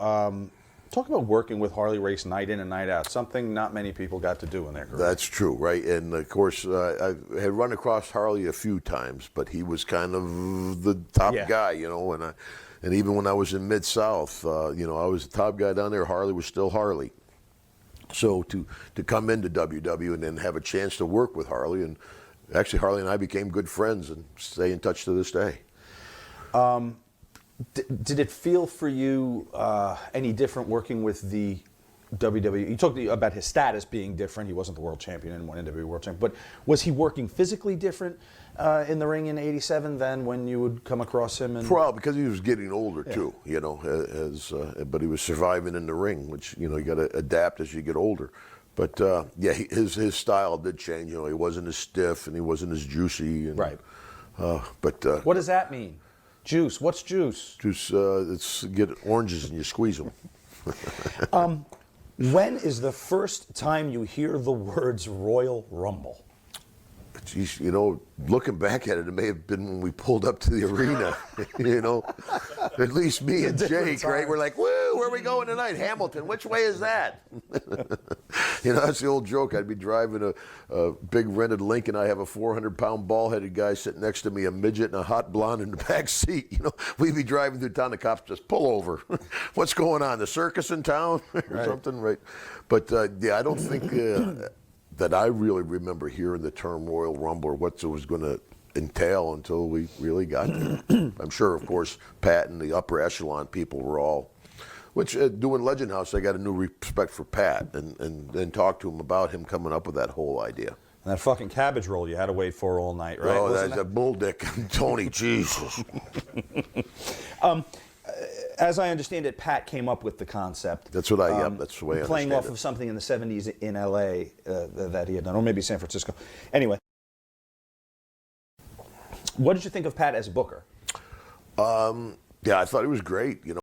Talk about working with Harley Race night in and night out, something not many people got to do in their career. That's true, right? And of course, I had run across Harley a few times, but he was kind of the top guy, you know. And even when I was in Mid-South, you know, I was the top guy down there. Harley was still Harley. So to come into WW and then have a chance to work with Harley, and actually Harley and I became good friends and stay in touch to this day. Did it feel for you any different working with the WWE? You talked about his status being different. He wasn't the world champion and one NWA world champion. But was he working physically different in the ring in '87 than when you would come across him? Probably because he was getting older too, you know. But he was surviving in the ring, which, you know, you got to adapt as you get older. But yeah, his style did change. You know, he wasn't as stiff and he wasn't as juicy. And, right. But what does that mean? Juice. What's juice? Juice. It's get oranges and you squeeze them. When is the first time you hear the words Royal Rumble? Geez, you know, looking back at it, it may have been when we pulled up to the arena. You know, at least me and Jake, right? We're like, woo, where are we going tonight? Hamilton, which way is that? You know, that's the old joke. I'd be driving a big rented Lincoln. I have a 400-pound ball-headed guy sitting next to me, a midget and a hot blonde in the back seat. You know, we'd be driving through town. The cops just pull over. What's going on? The circus in town or something, right? But yeah, I don't think that I really remember hearing the term Royal Rumble or what it was going to entail until we really got there. I'm sure, of course, Pat and the upper echelon people were all, which doing Legend House, I got a new respect for Pat and talked to him about him coming up with that whole idea. And that fucking cabbage roll you had to wait for all night, right? Oh, that's a bull dick. Tony, Jesus. As I understand it, Pat came up with the concept. That's what I, that's the way I playing off understand it. of something in the 70s in LA that he had done, or maybe San Francisco. Anyway, what did you think of Pat as a booker? Yeah, I thought he was great, you know.